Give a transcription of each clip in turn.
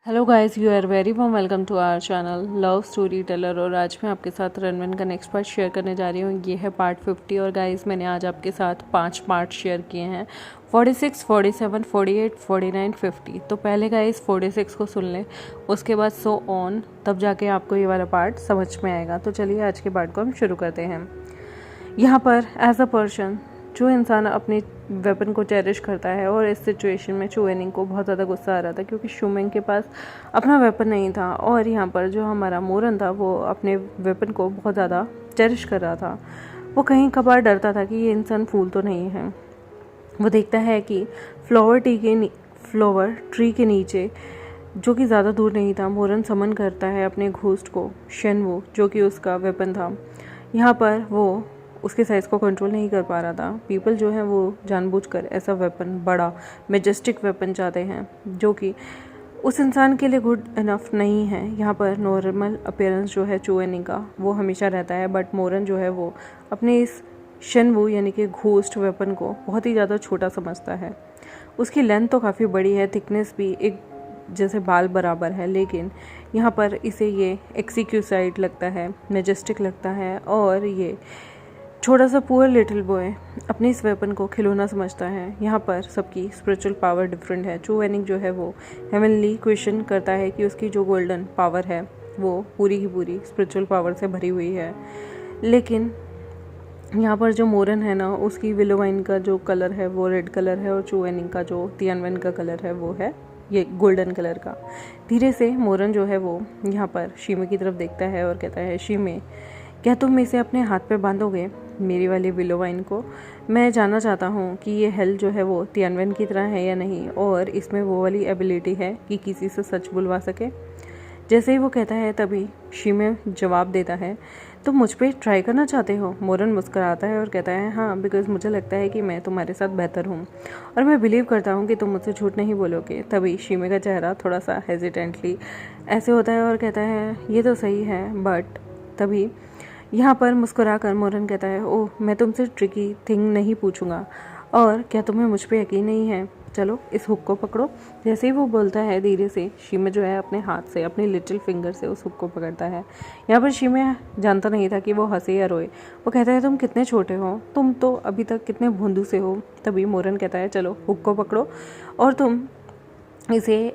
Hello guys, you are very warm welcome to our channel love story teller. और आज मैं आपके साथ रणवीर का नेक्स्ट पार्ट शेयर करने जा रही हूँ। ये है पार्ट 50। और गाइस, मैंने आज आपके साथ 5 पार्ट शेयर किए हैं, 46, 47, 48, 49, 50। तो पहले गाइस 46 को सुन लें, उसके बाद सो ऑन, तब जाके आपको ये वाला पार्ट समझ में आएगा। तो चलिए आज के पार्ट को हम शुरू करते हैं। यहाँ पर एज अ पर्सन, जो इंसान अपने वेपन को चेरिश करता है, और इस सिचुएशन में चू वेनिंग को बहुत ज़्यादा गुस्सा आ रहा था क्योंकि शुमिंग के पास अपना वेपन नहीं था। और यहाँ पर जो हमारा मोरन था वो अपने वेपन को बहुत ज़्यादा चेरिश कर रहा था। वो कहीं कभार डरता था कि ये इंसान फूल तो नहीं है। वो देखता है कि फ्लावर ट्री के नीचे, जो कि ज़्यादा दूर नहीं था, मोरन समन करता है अपने घोस्ट को, शेनवू, जो कि उसका वेपन था। यहाँ पर वो उसके साइज़ को कंट्रोल नहीं कर पा रहा था। पीपल जो है वो जानबूझकर ऐसा वेपन, बड़ा मेजेस्टिक वेपन चाहते हैं जो कि उस इंसान के लिए गुड इनफ नहीं है। यहाँ पर नॉर्मल अपीयरेंस जो है चू वेनिंग का वो हमेशा रहता है, बट मोरन जो है वो अपने इस शेनवू यानी कि घोस्ट वेपन को बहुत ही ज़्यादा छोटा समझता है। उसकी लेंथ तो काफ़ी बड़ी है, थिकनेस भी एक जैसे बाल बराबर है, लेकिन यहाँ पर इसे ये एक्सिक्यूसाइड लगता है, मेजेस्टिक लगता है। और ये छोटा सा पुअर लिटिल बॉय अपने इस वेपन को खिलौना समझता है। यहाँ पर सबकी स्पिरिचुअल पावर डिफरेंट है। चू वेनिंग जो है वो हेवनली क्वेश्चन करता है कि उसकी जो गोल्डन पावर है वो पूरी की पूरी स्पिरिचुअल पावर से भरी हुई है। लेकिन यहाँ पर जो मोरन है ना, उसकी विलोवाइन का जो कलर है वो रेड कलर है, और चू वेनिंग का जो तियानवेन का कलर है वो है ये गोल्डन कलर का। धीरे से मोरन जो है वो यहाँ पर शीमे की तरफ देखता है और कहता है, शीमे, क्या तुम इसे अपने हाथ पे बांधोगे, मेरी वाली विलोवाइन को? मैं जानना चाहता हूँ कि ये हेल जो है वो तियानवेन की तरह है या नहीं, और इसमें वो वाली एबिलिटी है कि किसी से सच बुलवा सके। जैसे ही वो कहता है तभी शीमे जवाब देता है, तुम मुझ पे ट्राई करना चाहते हो? मोरन मुस्कुराता है और कहता है, हाँ, बिकॉज मुझे लगता है कि मैं तुम्हारे साथ बेहतर हूँ, और मैं बिलीव करता हूँ कि तुम मुझसे झूठ नहीं बोलोगे। तभी शीमे का चेहरा थोड़ा सा हेजिटेंटली ऐसे होता है और कहता है, ये तो सही है, बट तभी यहाँ पर मुस्कुरा कर मोरन कहता है, ओह, मैं तुमसे ट्रिकी थिंग नहीं पूछूंगा, और क्या तुम्हें मुझ पे यकीन नहीं है? चलो इस हुक को पकड़ो। जैसे ही वो बोलता है, धीरे से शीमे जो है अपने हाथ से, अपने लिटिल फिंगर से उस हुक को पकड़ता है। यहाँ पर शीमे जानता नहीं था कि वो हंसे या रोए। वो कहता है, तुम कितने छोटे हो, तुम तो अभी तक कितने भोंदू से हो। तभी मोरन कहता है, चलो हुक को पकड़ो, और तुम इसे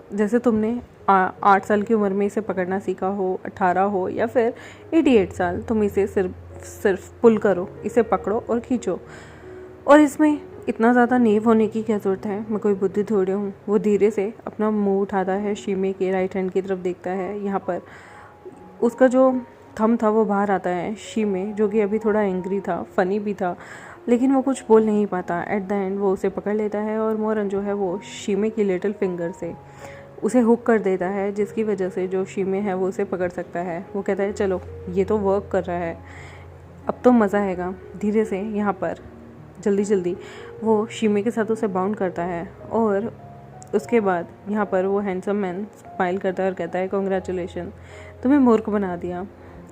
जैसे तुमने 8 साल की उम्र में इसे पकड़ना सीखा हो, 18 हो या फिर 88 साल, तुम इसे सिर्फ पुल करो, इसे पकड़ो और खींचो। और इसमें इतना ज़्यादा नेव होने की क्या ज़रूरत है, मैं कोई बुद्धि थोड़ी हूँ। वो धीरे से अपना मुंह उठाता है, शीमे के राइट हैंड की तरफ देखता है। यहाँ पर उसका जो थंब था वो बाहर आता है। शीमे, जो कि अभी थोड़ा एंग्री था, फनी भी था, लेकिन वो कुछ बोल नहीं पाता। एट द एंड वो उसे पकड़ लेता है, और मोरन जो है वो शीमे की लिटिल फिंगर से उसे हुक कर देता है, जिसकी वजह से जो शीमे है वो उसे पकड़ सकता है। वो कहता है, चलो ये तो वर्क कर रहा है, अब तो मज़ा आएगा। धीरे से यहाँ पर जल्दी जल्दी वो शीमे के साथ उसे बाउंड करता है, और उसके बाद यहाँ पर वो हैंडसम मैन स्माइल करता है और कहता है, कॉन्ग्रेचुलेशन, तुम्हें मूर्ख बना दिया।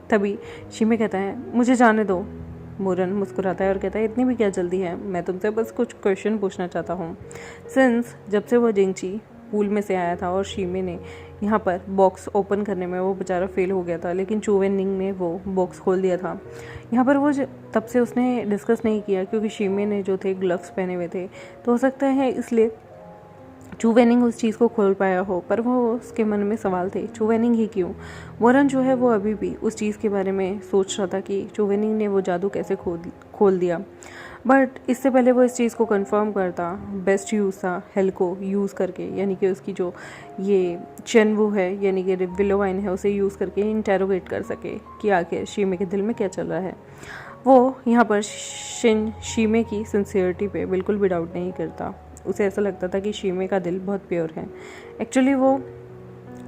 तभी शीमे कहता है, मुझे जाने दो। मोरन मुस्कुराता है और कहता है, इतनी भी क्या जल्दी है, मैं तुमसे बस कुछ क्वेश्चन पूछना चाहता हूँ। सिंस जब से वो जिंगची पूल में से आया था, और शीमे ने यहाँ पर बॉक्स ओपन करने में वो बेचारा फेल हो गया था, लेकिन चू वेनिंग ने वो बॉक्स खोल दिया था। यहाँ पर वो तब से उसने डिस्कस नहीं किया, क्योंकि शीमे ने जो थे ग्लव्स पहने हुए थे, तो हो सकता है इसलिए चू वेनिंग उस चीज़ को खोल पाया हो। पर वो उसके मन में सवाल थे, चू वेनिंग ही क्यों? मोरन जो है वो अभी भी उस चीज़ के बारे में सोच रहा था कि चू वेनिंग ने वो जादू कैसे खोल दिया। बट इससे पहले वो इस चीज़ को कंफर्म करता, बेस्ट यूज़ था हेल को यूज़ करके, यानी कि उसकी जो ये चेनवू है यानी कि विलोवाइन है, उसे यूज़ करके इंटेरोगेट कर सके कि आखिर शीमे के दिल में क्या चल रहा है। वो यहाँ पर शीमे की सिंसियरिटी पे बिल्कुल भी डाउट नहीं करता। उसे ऐसा लगता था कि शीमे का दिल बहुत प्योर है। एक्चुअली वो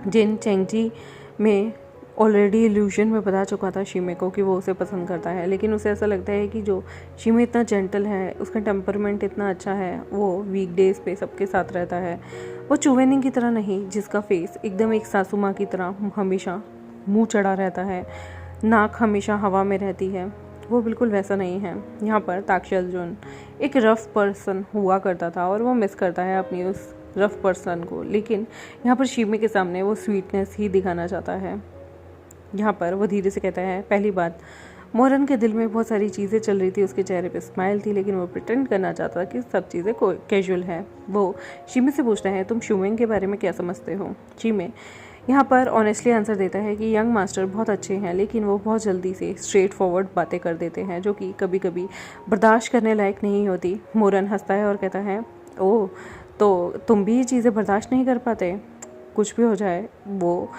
जिन चेंगजी में ऑलरेडी इल्यूजन में बता चुका था शीमे को कि वो उसे पसंद करता है, लेकिन उसे ऐसा लगता है कि जो शीमे इतना जेंटल है, उसका टेम्परमेंट इतना अच्छा है, वो वीक डेज पे सबके साथ रहता है। वो चू वेनिंग की तरह नहीं, जिसका फेस एकदम एक सासू माँ की तरह हमेशा मुंह चढ़ा रहता है, नाक हमेशा हवा में रहती है, वो बिल्कुल वैसा नहीं है। यहाँ पर ताक्षल जोन एक रफ पर्सन हुआ करता था, और वो मिस करता है अपनी उस रफ पर्सन को, लेकिन यहाँ पर शीमे के सामने वो स्वीटनेस ही दिखाना चाहता है। यहाँ पर वो धीरे से कहता है, पहली बात, मोरन के दिल में बहुत सारी चीज़ें चल रही थी, उसके चेहरे पे स्माइल थी, लेकिन वो प्रिटेंड करना चाहता था कि सब चीज़ें कैजुअल है। वो शीमे से पूछता है, तुम शुमिंग के बारे में क्या समझते हो? शीमे यहाँ पर ऑनेस्टली आंसर देता है कि यंग मास्टर बहुत अच्छे हैं, लेकिन वो बहुत जल्दी से स्ट्रेट फॉरवर्ड बातें कर देते हैं जो कि कभी कभी बर्दाश्त करने लायक नहीं होती। मोरन हंसता है और कहता है, ओह, तो तुम भी ये चीज़ें बर्दाश्त नहीं कर पाते? कुछ भी हो जाए, वो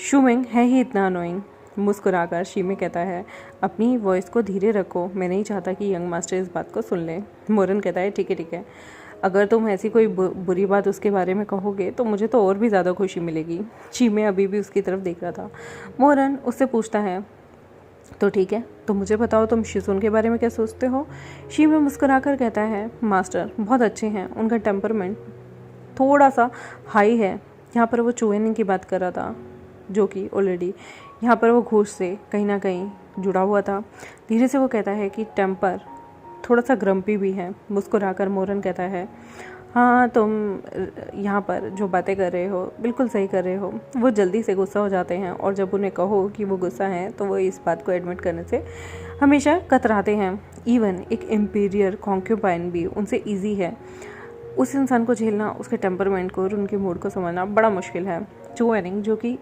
शुमिंग है ही इतना अनोइंग। मुस्कुराकर शीमे कहता है, अपनी वॉइस को धीरे रखो, मैं नहीं चाहता कि यंग मास्टर इस बात को सुन ले। मोरन कहता है, ठीक है ठीक है, अगर तुम ऐसी कोई बुरी बात उसके बारे में कहोगे तो मुझे तो और भी ज़्यादा खुशी मिलेगी। शीमे अभी भी उसकी तरफ देख रहा था। मोरन उससे पूछता है, तो ठीक है, तो मुझे बताओ तुम शिजुन के बारे में क्या सोचते हो? शीमे मुस्कुराकर कहता है, मास्टर बहुत अच्छे हैं, उनका टेम्परमेंट थोड़ा सा हाई है। यहाँ पर वो चुएनिंग की बात कर रहा था, जो कि ऑलरेडी यहाँ पर वो घूस से कहीं ना कहीं जुड़ा हुआ था। धीरे से वो कहता है कि टेम्पर थोड़ा सा ग्रम्पी भी है। मुस्कुराकर मोरन कहता है, हाँ, तुम यहाँ पर जो बातें कर रहे हो बिल्कुल सही कर रहे हो। वो जल्दी से गुस्सा हो जाते हैं और जब उन्हें कहो कि वो गुस्सा हैं तो वो इस बात को एडमिट करने से हमेशा कतराते हैं। इवन एक इम्पीरियर कॉन्क्यूपाइन भी उनसे ईजी है। उस इंसान को झेलना, उसके टेम्परमेंट को और उनके मूड को समझना बड़ा मुश्किल है। चुएनिंग जो कि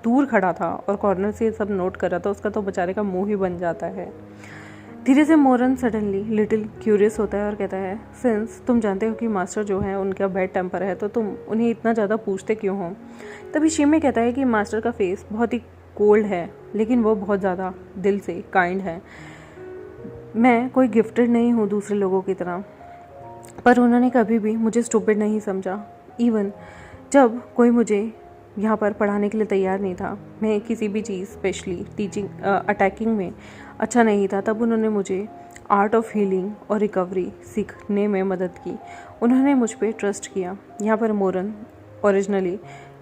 दूर खड़ा था और कॉर्नर से सब नोट कर रहा था, उसका तो बेचारे का मुंह ही बन जाता है। धीरे से मोरन सडनली लिटिल क्यूरियस होता है और कहता है, सिंस तुम जानते हो कि मास्टर जो है उनका बैड टेम्पर है, तो तुम उन्हें इतना ज़्यादा पूछते क्यों हो? तभी शीमे कहता है कि मास्टर का फेस बहुत ही कोल्ड है, लेकिन वो बहुत ज़्यादा दिल से काइंड है। मैं कोई गिफ्टेड नहीं हूँ दूसरे लोगों की तरह, पर उन्होंने कभी भी मुझे स्टूपिड नहीं समझा। इवन जब कोई मुझे यहाँ पर पढ़ाने के लिए तैयार नहीं था, मैं किसी भी चीज़ स्पेशली टीचिंग अटैकिंग में अच्छा नहीं था, तब उन्होंने मुझे आर्ट ऑफ हीलिंग और रिकवरी सीखने में मदद की। उन्होंने मुझ पर ट्रस्ट किया। यहाँ पर मोरन ओरिजिनली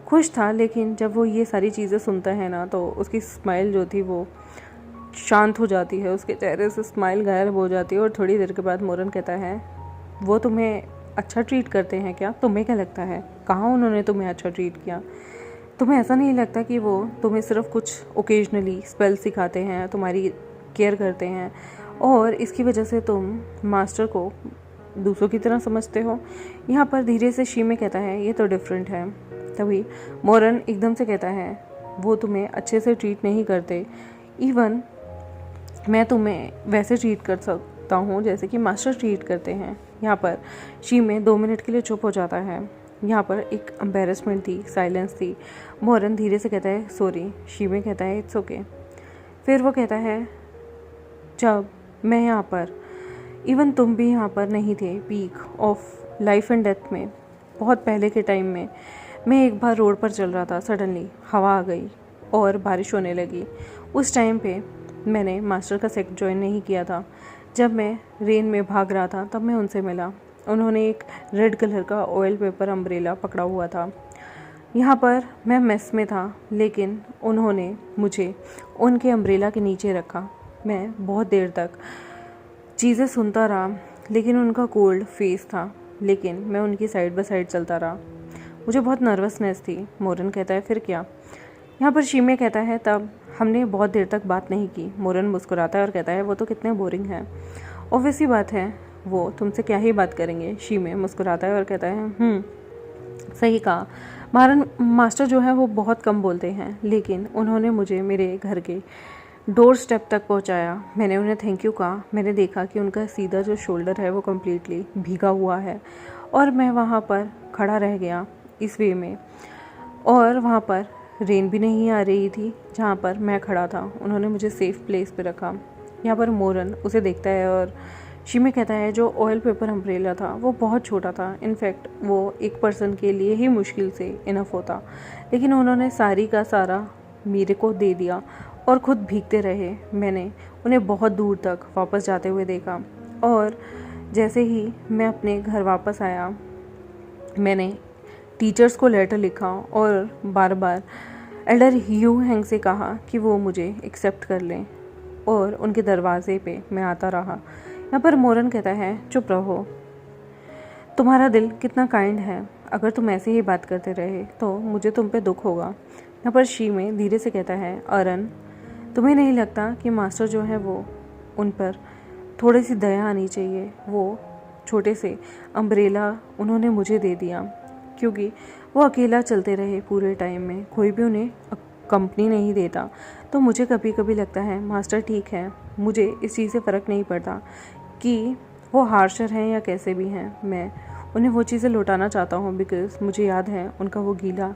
खुश था, लेकिन जब वो ये सारी चीज़ें सुनता है ना, तो उसकी स्माइल जो थी वो शांत हो जाती है, उसके चेहरे से स्माइल गायब हो जाती है। और थोड़ी देर के बाद मोरन कहता है, वो तुम्हें अच्छा ट्रीट करते हैं क्या? तुम्हें क्या लगता है, कहाँ उन्होंने तुम्हें अच्छा ट्रीट किया? तुम्हें ऐसा नहीं लगता कि वो तुम्हें सिर्फ कुछ ओकेजनली स्पेल सिखाते हैं, तुम्हारी केयर करते हैं और इसकी वजह से तुम मास्टर को दूसरों की तरह समझते हो? यहाँ पर धीरे से शीमे कहता है, ये तो डिफरेंट है। तभी मोरन एकदम से कहता है, वो तुम्हें अच्छे से ट्रीट नहीं करते। इवन मैं तुम्हें वैसे ट्रीट कर सकता हूँ जैसे कि मास्टर ट्रीट करते हैं। यहाँ पर शीमे 2 मिनट के लिए चुप हो जाता है। यहाँ पर एक एम्बेरसमेंट थी, साइलेंस थी। मोरन धीरे से कहता है, सॉरी। शीमे कहता है, इट्स ओके। फिर वो कहता है, जब मैं यहाँ पर, इवन तुम भी यहाँ पर नहीं थे, peak of life and death में, बहुत पहले के टाइम में, मैं एक बार रोड पर चल रहा था, सडनली हवा आ गई और बारिश होने लगी। उस टाइम पे मैंने मास्टर का सेक्ट ज्वाइन नहीं किया था। जब मैं रेन में भाग रहा था तब मैं उनसे मिला। उन्होंने एक रेड कलर का ऑयल पेपर अम्ब्रेला पकड़ा हुआ था। यहाँ पर मैं मेस में था, लेकिन उन्होंने मुझे उनके अम्ब्रेला के नीचे रखा। मैं बहुत देर तक चीज़ें सुनता रहा, लेकिन उनका कोल्ड फेस था, लेकिन मैं उनकी साइड बाय साइड चलता रहा। मुझे बहुत नर्वसनेस थी। मोरन कहता है, फिर क्या? यहाँ पर शीमे कहता है, तब हमने बहुत देर तक बात नहीं की। मोरन मुस्कुराता है और कहता है, वो तो कितने बोरिंग है। ऑब्वियस सी बात है, वो तुमसे क्या ही बात करेंगे। शीमे मुस्कुराता है और कहता है, सही कहा। मास्टर जो है वो बहुत कम बोलते हैं, लेकिन उन्होंने मुझे मेरे घर के डोर स्टेप तक पहुंचाया। मैंने उन्हें थैंक यू कहा। मैंने देखा कि उनका सीधा जो शोल्डर है वो कम्प्लीटली भीगा हुआ है और मैं वहाँ पर खड़ा रह गया इस वे में, और वहाँ पर रेन भी नहीं आ रही थी जहाँ पर मैं खड़ा था। उन्होंने मुझे सेफ प्लेस पे रखा। यहाँ पर मोरन उसे देखता है और शीमे कहता है, जो ऑयल पेपर अम्ब्रेला था वो बहुत छोटा था। इनफैक्ट वो एक पर्सन के लिए ही मुश्किल से इनफ होता, लेकिन उन्होंने सारी का सारा मेरे को दे दिया और ख़ुद भीगते रहे। मैंने उन्हें बहुत दूर तक वापस जाते हुए देखा, और जैसे ही मैं अपने घर वापस आया, मैंने टीचर्स को लेटर लिखा और बार बार एल्डर ह्यू हैंग से कहा कि वो मुझे एक्सेप्ट कर लें, और उनके दरवाजे पे मैं आता रहा। यहाँ पर मोरन कहता है, चुप रहो, तुम्हारा दिल कितना काइंड है। अगर तुम ऐसे ही बात करते रहे तो मुझे तुम पे दुख होगा। यहाँ पर शीमे धीरे से कहता है, अरन तुम्हें नहीं लगता कि मास्टर जो है वो उन पर थोड़ी सी दया आनी चाहिए। वो छोटे से अम्ब्रेला उन्होंने मुझे दे दिया क्योंकि वो अकेला चलते रहे पूरे टाइम में, कोई भी उन्हें कंपनी नहीं देता। तो मुझे कभी कभी लगता है मास्टर ठीक है, मुझे इस चीज़ से फ़र्क नहीं पड़ता कि वो हार्शर हैं या कैसे भी हैं। मैं उन्हें वो चीज़ें लौटाना चाहता हूँ बिकॉज़ मुझे याद है उनका वो गीला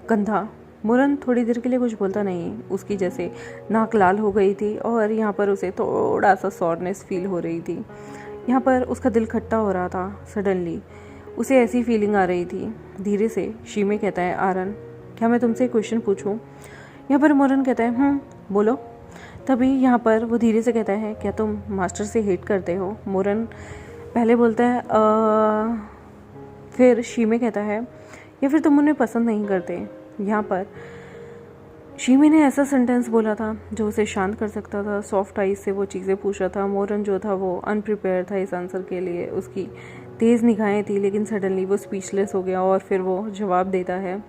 कंधा। मुरन थोड़ी देर के लिए कुछ बोलता नहीं, उसकी जैसे नाक लाल हो गई थी और यहाँ पर उसे थोड़ा सा सॉरनेस फील हो रही थी। यहाँ पर उसका दिल खट्टा हो रहा था। सडनली उसे ऐसी फीलिंग आ रही थी। धीरे से शीमे कहता है, आरन क्या मैं तुमसे एक क्वेश्चन पूछूं? यहाँ पर मोरन कहता है बोलो। तभी यहाँ पर वो धीरे से कहता है, क्या तुम मास्टर से हेट करते हो? मोरन पहले बोलता है फिर शीमे कहता है, या फिर तुम उन्हें पसंद नहीं करते? यहाँ पर शीमे ने ऐसा सेंटेंस बोला था जो उसे शांत कर सकता था। सॉफ्ट आइज से वो चीज़ें पूछ रहा था। मोरन जो था वो अनप्रिपेयर था इस आंसर के लिए। उसकी तेज़ निगाहें थी लेकिन सडनली वो स्पीचलेस हो गया और फिर वो जवाब देता है,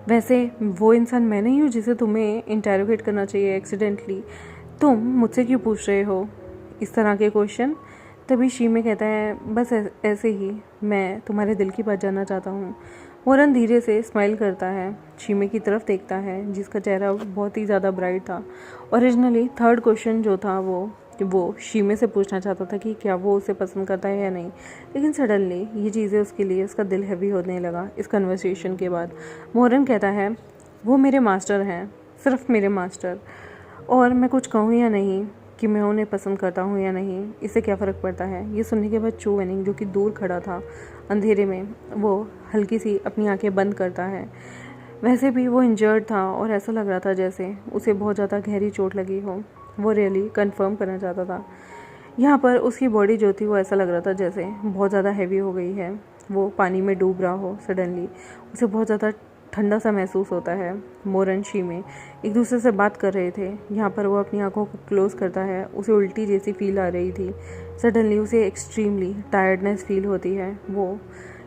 वैसे वो इंसान मैं नहीं हूँ जिसे तुम्हें इंटेरोगेट करना चाहिए एक्सीडेंटली। तुम मुझसे क्यों पूछ रहे हो इस तरह के क्वेश्चन? तभी शीमे कहता है, बस ऐसे ही मैं तुम्हारे दिल की बात जानना चाहता हूँ। मोरन धीरे से स्माइल करता है, शीमे की तरफ देखता है जिसका चेहरा बहुत ही ज़्यादा ब्राइट था। ओरिजिनली थर्ड क्वेश्चन जो था वो शीमे से पूछना चाहता था कि क्या वो उसे पसंद करता है या नहीं, लेकिन सडनली ये चीज़ें उसके लिए उसका दिल हैवी होने लगा इस कन्वर्सेशन के बाद। मोरन कहता है, वो मेरे मास्टर हैं, सिर्फ मेरे मास्टर, और मैं कुछ कहूँ या नहीं कि मैं उन्हें पसंद करता हूँ या नहीं, इससे क्या फ़र्क पड़ता है? ये सुनने के बाद चू वेनिंग जो कि दूर खड़ा था अंधेरे में, वो हल्की सी अपनी आंखें बंद करता है। वैसे भी वो इंजर्ड था और ऐसा लग रहा था जैसे उसे बहुत ज़्यादा गहरी चोट लगी हो। वो रियली कंफर्म करना चाहता था। यहाँ पर उसकी बॉडी जो थी वो ऐसा लग रहा था जैसे बहुत ज़्यादा हैवी हो गई है, वो पानी में डूब रहा हो। सडनली उसे बहुत ज़्यादा ठंडा सा महसूस होता है। मोरन शीमे एक दूसरे से बात कर रहे थे। यहाँ पर वो अपनी आंखों को क्लोज करता है। उसे उल्टी जैसी फील आ रही थी। सडनली उसे एक्सट्रीमली टायर्डनेस फील होती है। वो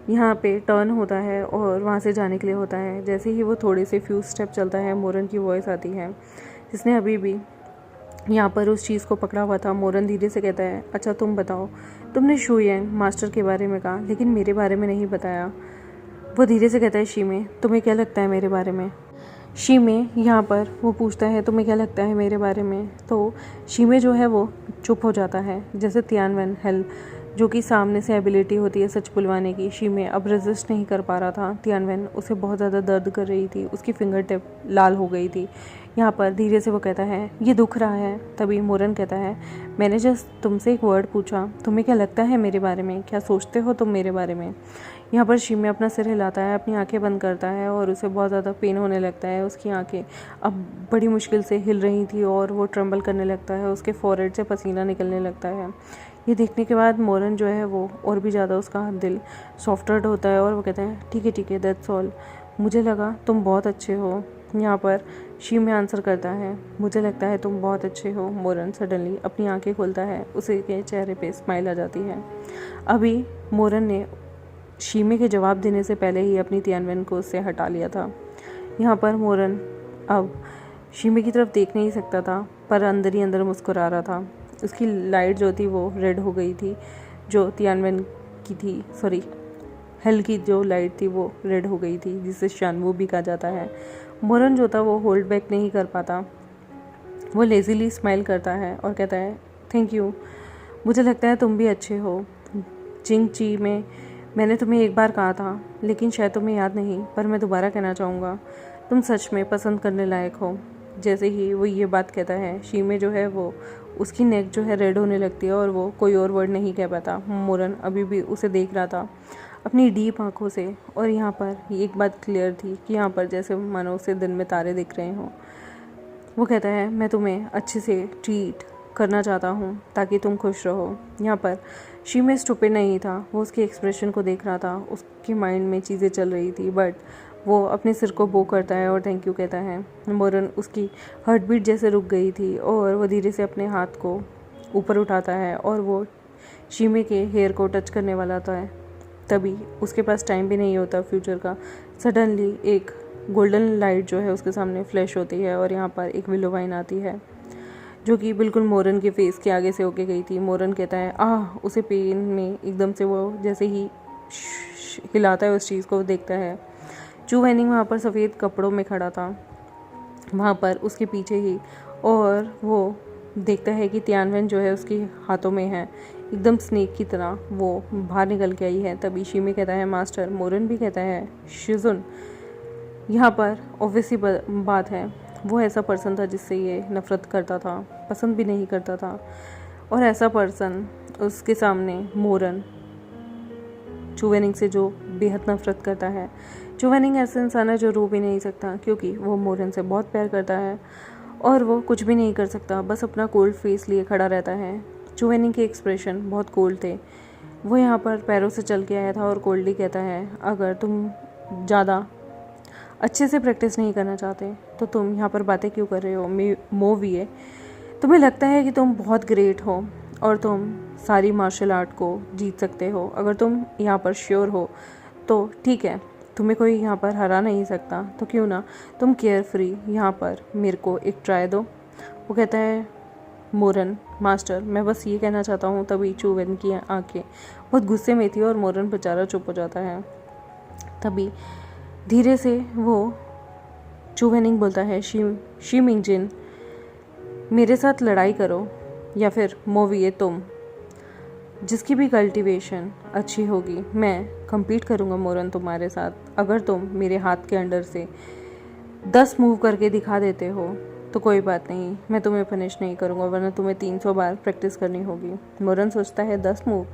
यहाँ पे टर्न होता है और वहाँ से जाने के लिए होता है। जैसे ही वो थोड़े से फ्यू स्टेप चलता है, मोरन की वॉइस आती है जिसने अभी भी यहाँ पर उस चीज़ को पकड़ा हुआ था। मोरन धीरे से कहता है, अच्छा तुम बताओ, तुमने शू यंग मास्टर के बारे में कहा लेकिन मेरे बारे में नहीं बताया। वो धीरे से कहता है, शीमे तुम्हें क्या लगता है मेरे बारे में? शीमे यहाँ पर वो पूछता है, तुम्हें क्या लगता है मेरे बारे में? तो शीमे जो है वो चुप हो जाता है। जैसे तियानवन हेल जो कि सामने से एबिलिटी होती है सच बुलवाने की, शीमे अब रेजिस्ट नहीं कर पा रहा था। तियानवन उसे बहुत ज़्यादा दर्द कर रही थी, उसकी फिंगर टिप लाल हो गई थी। यहाँ पर धीरे से वो कहता है, ये दुख रहा है। तभी मोरन कहता है, मैंने जस्ट तुमसे एक वर्ड पूछा, तुम्हें क्या लगता है मेरे बारे में? क्या सोचते हो तुम मेरे बारे में? यहाँ पर शीमे अपना सिर हिलाता है, अपनी आंखें बंद करता है और उसे बहुत ज़्यादा पेन होने लगता है। उसकी आंखें अब बड़ी मुश्किल से हिल रही थी और वो ट्रम्बल करने लगता है। उसके फॉरहेड से पसीना निकलने लगता है। ये देखने के बाद मोरन जो है वो और भी ज़्यादा उसका दिल सॉफ्टर्ड होता है और वो कहता है, ठीक है दैट्स ऑल, मुझे लगा तुम बहुत अच्छे हो। यहाँ पर शीमे आंसर करता है, मुझे लगता है तुम बहुत अच्छे हो। मोरन सडनली अपनी आंखें खोलता है, उसे के चेहरे पे स्माइल आ जाती है। अभी मोरन ने शीमे के जवाब देने से पहले ही अपनी तियानवन को उससे हटा लिया था। यहाँ पर मोरन अब शीमे की तरफ देख नहीं सकता था पर अंदर ही अंदर मुस्कुरा रहा था। उसकी लाइट जो थी वो रेड हो गई थी, जो तियानवन की थी, सॉरी हेल की जो लाइट थी वो रेड हो गई थी, जिसे शानवू भी कहा जाता है। मोरन जो था वो होल्ड बैक नहीं कर पाता। वो लेजीली स्माइल करता है और कहता है, थैंक यू, मुझे लगता है तुम भी अच्छे हो। जिंग ची में मैंने तुम्हें एक बार कहा था लेकिन शायद तुम्हें याद नहीं, पर मैं दोबारा कहना चाहूँगा, तुम सच में पसंद करने लायक हो। जैसे ही वो ये बात कहता है, शीमे जो है वो उसकी नेक जो है रेड होने लगती है और वो कोई और वर्ड नहीं कह पाता। मोरन अभी भी उसे देख रहा था अपनी डीप आंखों से और यहाँ पर एक बात क्लियर थी कि यहाँ पर जैसे मानो उसे दिन में तारे दिख रहे हों। वो कहता है, मैं तुम्हें अच्छे से ट्रीट करना चाहता हूँ ताकि तुम खुश रहो। यहाँ पर शीमे स्टूपिड नहीं था, वो उसके एक्सप्रेशन को देख रहा था। उसके माइंड में चीज़ें चल रही थी बट वो अपने सिर को बो करता है और थैंक यू कहता है। मोरन उसकी हार्ट बीट जैसे रुक गई थी और वो धीरे से अपने हाथ को ऊपर उठाता है और वो शीमे के हेयर को टच करने वाला था। तभी उसके पास टाइम भी नहीं होता फ्यूचर का। सडनली एक गोल्डन लाइट जो है उसके सामने फ्लैश होती है और यहाँ पर एक विलो वाइन आती है जो कि बिल्कुल मोरन के फेस के आगे से होके गई थी। मोरन कहता है उसे पेन में एकदम से वो जैसे ही हिलाता है उस चीज़ को, वो देखता है चू वेनिंग वहाँ पर सफ़ेद कपड़ों में खड़ा था, वहाँ पर उसके पीछे ही, और वो देखता है कि तियानवेन जो है उसके हाथों में है, एकदम स्नेक की तरह वो बाहर निकल के आई है। तभी शीमी कहता है मास्टर। मोरन भी कहता है शिजुन। यहाँ पर ऑब्वियसली बात है, वो ऐसा पर्सन था जिससे ये नफ़रत करता था, पसंद भी नहीं करता था, और ऐसा पर्सन उसके सामने मोरन चू वेनिंग से जो बेहद नफ़रत करता है। चू वेनिंग ऐसा इंसान है जो रो भी नहीं सकता क्योंकि वो मोरन से बहुत प्यार करता है और वो कुछ भी नहीं कर सकता, बस अपना कोल्ड फेस लिए खड़ा रहता है। चू वेनिंग के एक्सप्रेशन बहुत कोल्ड थे। वो यहाँ पर पैरों से चल के आया था और कोल्डली कहता है अगर तुम ज़्यादा अच्छे से प्रैक्टिस नहीं करना चाहते तो तुम यहाँ पर बातें क्यों कर रहे हो? मूवी है, तुम्हें लगता है कि तुम बहुत ग्रेट हो और तुम सारी मार्शल आर्ट को जीत सकते हो। अगर तुम यहाँ पर श्योर हो तो ठीक है, तुम्हें कोई यहाँ पर हरा नहीं सकता, तो क्यों ना तुम केयर फ्री यहाँ पर मेरे को एक ट्राई दो। वो कहता है मोरन मास्टर मैं बस ये कहना चाहता हूँ। तभी चू वेनिंग की आंखें बहुत गुस्से में थी और मोरन बेचारा चुप हो जाता है। तभी धीरे से वो चू वेनिंग बोलता है शी मिंगजिन मेरे साथ लड़ाई करो या फिर मूवी तुम, जिसकी भी कल्टीवेशन अच्छी होगी मैं compete करूँगा मोरन तुम्हारे साथ। अगर तुम मेरे हाथ के अंडर से 10 मूव करके दिखा देते हो तो कोई बात नहीं, मैं तुम्हें पनिश नहीं करूँगा, वरना तुम्हें 300 बार प्रैक्टिस करनी होगी। मोरन सोचता है 10 मूव,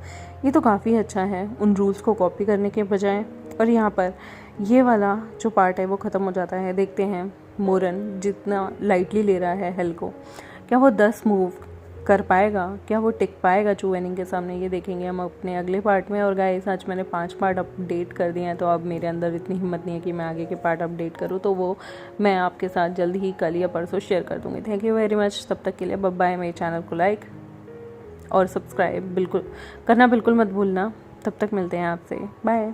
ये तो काफ़ी अच्छा है उन रूल्स को कॉपी करने के बजाय। और यहाँ पर ये वाला जो पार्ट है वो ख़त्म हो जाता है। देखते हैं मोरन जितना लाइटली ले रहा है हेल को, क्या वो 10 मूव कर पाएगा, क्या वो टिक पाएगा चू वेनिंग के सामने, ये देखेंगे हम अपने अगले पार्ट में। और गाइस आज मैंने 5 पार्ट अपडेट कर दिए हैं, तो अब मेरे अंदर इतनी हिम्मत नहीं है कि मैं आगे के पार्ट अपडेट करूँ, तो वो मैं आपके साथ जल्दी ही कल या परसों शेयर कर दूँगी। Thank you very much. तब तक के लिए बाय। मेरे चैनल को लाइक और सब्सक्राइब बिल्कुल करना बिल्कुल मत भूलना। तब तक मिलते हैं आपसे, बाय।